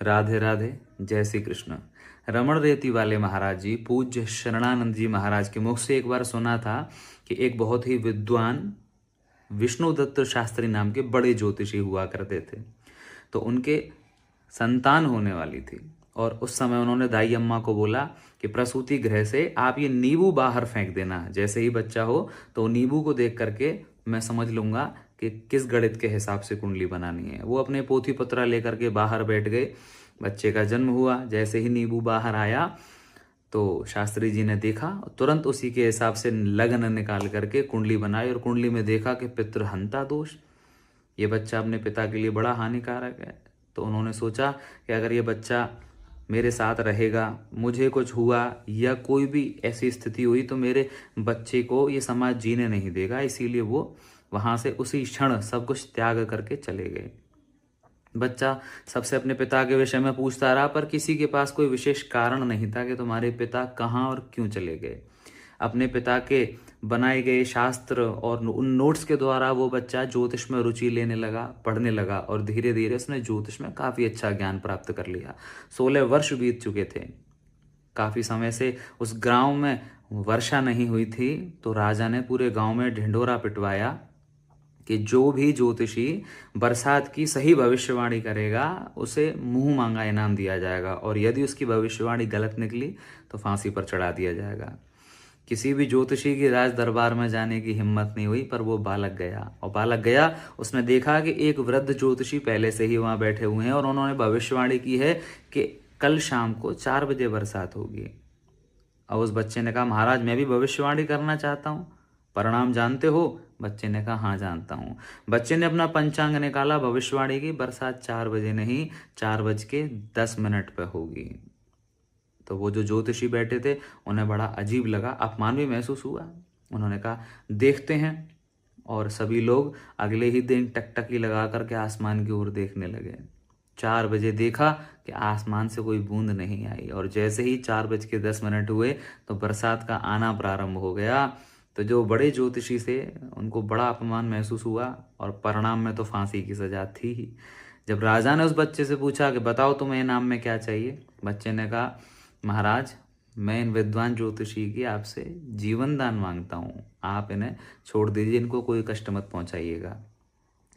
राधे राधे, जय श्री कृष्ण। रमण रेती वाले महाराज जी पूज्य शरणानंद जी महाराज के मुख से एक बार सुना था कि एक बहुत ही विद्वान विष्णुदत्त शास्त्री नाम के बड़े ज्योतिषी हुआ करते थे। तो उनके संतान होने वाली थी और उस समय उन्होंने दाई अम्मा को बोला कि प्रसूति गृह से आप ये नींबू बाहर फेंक देना। जैसे ही बच्चा हो तो नींबू को देख करके मैं समझ लूंगा कि किस गणित के हिसाब से कुंडली बनानी है। वो अपने पोथी पत्रा लेकर के बाहर बैठ गए। बच्चे का जन्म हुआ। जैसे ही नींबू बाहर आया तो शास्त्री जी ने देखा, तुरंत उसी के हिसाब से लगन निकाल करके कुंडली बनाई और कुंडली में देखा कि पितृहंता दोष, ये बच्चा अपने पिता के लिए बड़ा हानिकारक है। तो उन्होंने सोचा कि अगर ये बच्चा मेरे साथ रहेगा, मुझे कुछ हुआ या कोई भी ऐसी स्थिति हुई तो मेरे बच्चे को ये समाज जीने नहीं देगा। इसीलिए वो वहां से उसी क्षण सब कुछ त्याग करके चले गए। बच्चा सबसे अपने पिता के विषय में पूछता रहा, पर किसी के पास कोई विशेष कारण नहीं था कि तुम्हारे पिता कहाँ और क्यों चले गए। अपने पिता के बनाए गए शास्त्र और उन नोट्स के द्वारा वो बच्चा ज्योतिष में रुचि लेने लगा, पढ़ने लगा और धीरे धीरे उसने ज्योतिष में काफ़ी अच्छा ज्ञान प्राप्त कर लिया। 16 वर्ष बीत चुके थे। काफ़ी समय से उस गांव में वर्षा नहीं हुई थी, तो राजा ने पूरे गांव में ढिंढोरा पिटवाया कि जो भी ज्योतिषी बरसात की सही भविष्यवाणी करेगा उसे मुंह मांगा इनाम दिया जाएगा, और यदि उसकी भविष्यवाणी गलत निकली तो फांसी पर चढ़ा दिया जाएगा। किसी भी ज्योतिषी की राज दरबार में जाने की हिम्मत नहीं हुई, पर वो बालक गया। और बालक गया, उसने देखा कि एक वृद्ध ज्योतिषी पहले से ही वहां बैठे हुए हैं और उन्होंने भविष्यवाणी की है कि कल शाम को 4 बजे बरसात होगी। और उस बच्चे ने कहा, महाराज मैं भी भविष्यवाणी करना चाहता हूँ, परिणाम जानते हो? बच्चे ने कहा, हाँ जानता हूँ। बच्चे ने अपना पंचांग निकाला, भविष्यवाणी की, बरसात 4 बजे नहीं 4:10 पे होगी। तो वो जो ज्योतिषी बैठे थे उन्हें बड़ा अजीब लगा, अपमान भी महसूस हुआ। उन्होंने कहा देखते हैं, और सभी लोग अगले ही दिन टकटकी लगा करके आसमान की ओर देखने लगे। 4 बजे देखा कि आसमान से कोई बूंद नहीं आई, और जैसे ही 4:10 हुए तो बरसात का आना प्रारंभ हो गया। तो जो बड़े ज्योतिषी थे उनको बड़ा अपमान महसूस हुआ, और परिणाम में तो फांसी की सजा थी ही। जब राजा ने उस बच्चे से पूछा कि बताओ तुम्हें इनाम में क्या चाहिए, बच्चे ने कहा, महाराज मैं इन विद्वान ज्योतिषी की आपसे जीवन दान मांगता हूँ, आप इन्हें छोड़ दीजिए, इनको कोई कष्ट मत पहुंचाइएगा।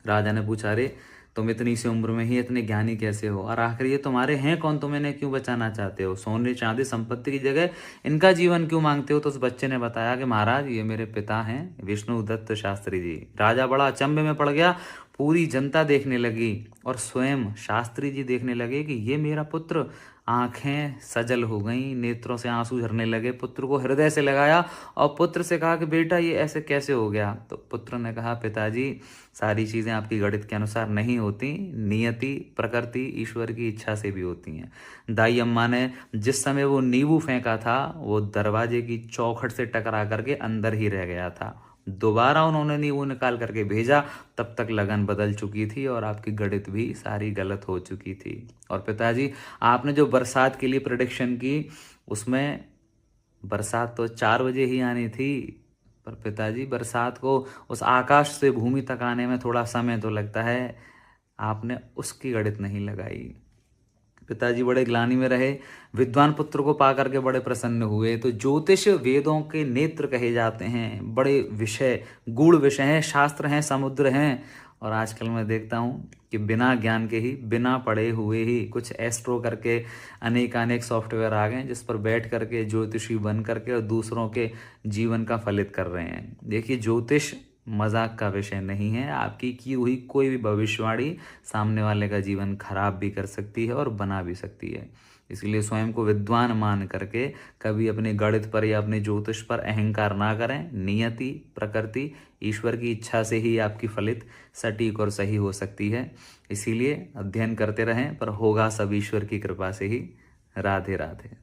राजा ने पूछा, अरे तुम इतनी सी उम्र में ही इतने ज्ञानी कैसे हो, और आखिर ये तुम्हारे हैं कौन, तुम इन्हें क्यों बचाना चाहते हो, सोने चांदी संपत्ति की जगह इनका जीवन क्यों मांगते हो? तो उस बच्चे ने बताया कि महाराज ये मेरे पिता हैं विष्णुदत्त शास्त्री जी। राजा बड़ा अचंभे में पड़ गया। पूरी जनता देखने लगी और स्वयं शास्त्री जी देखने लगे कि ये मेरा पुत्र। आंखें सजल हो गईं, नेत्रों से आंसू झरने लगे। पुत्र को हृदय से लगाया और पुत्र से कहा कि बेटा ये ऐसे कैसे हो गया? तो पुत्र ने कहा, पिताजी सारी चीजें आपकी गणित के अनुसार नहीं होती, नियति प्रकृति ईश्वर की इच्छा से भी होती हैं। दाई अम्मा ने जिस समय वो नींबू फेंका था वो दरवाजे की चौखट से टकरा करके अंदर ही रह गया था। दोबारा उन्होंने नींबू निकाल करके भेजा, तब तक लगन बदल चुकी थी और आपकी गणित भी सारी गलत हो चुकी थी। और पिताजी आपने जो बरसात के लिए प्रेडिक्शन की उसमें बरसात तो 4 बजे ही आनी थी, पर पिताजी बरसात को उस आकाश से भूमि तक आने में थोड़ा समय तो लगता है, आपने उसकी गणित नहीं लगाई। पिताजी बड़े ग्लानि में रहे। विद्वान पुत्र को पाकर के बड़े प्रसन्न हुए। तो ज्योतिष वेदों के नेत्र कहे जाते हैं, बड़े विषय गूढ़ विषय हैं, शास्त्र हैं, समुद्र हैं। और आजकल मैं देखता हूँ कि बिना ज्ञान के ही, बिना पढ़े हुए ही कुछ एस्ट्रो करके अनेक सॉफ्टवेयर आ गए जिस पर बैठ करके ज्योतिषी बन करके और दूसरों के जीवन का फलित कर रहे हैं। देखिए ज्योतिष मजाक का विषय नहीं है। आपकी की हुई कोई भी भविष्यवाणी सामने वाले का जीवन खराब भी कर सकती है और बना भी सकती है। इसलिए स्वयं को विद्वान मान करके कभी अपने गणित पर या अपने ज्योतिष पर अहंकार ना करें। नियति प्रकृति ईश्वर की इच्छा से ही आपकी फलित सटीक और सही हो सकती है। इसीलिए अध्ययन करते रहें, पर होगा सब ईश्वर की कृपा से ही। राधे राधे।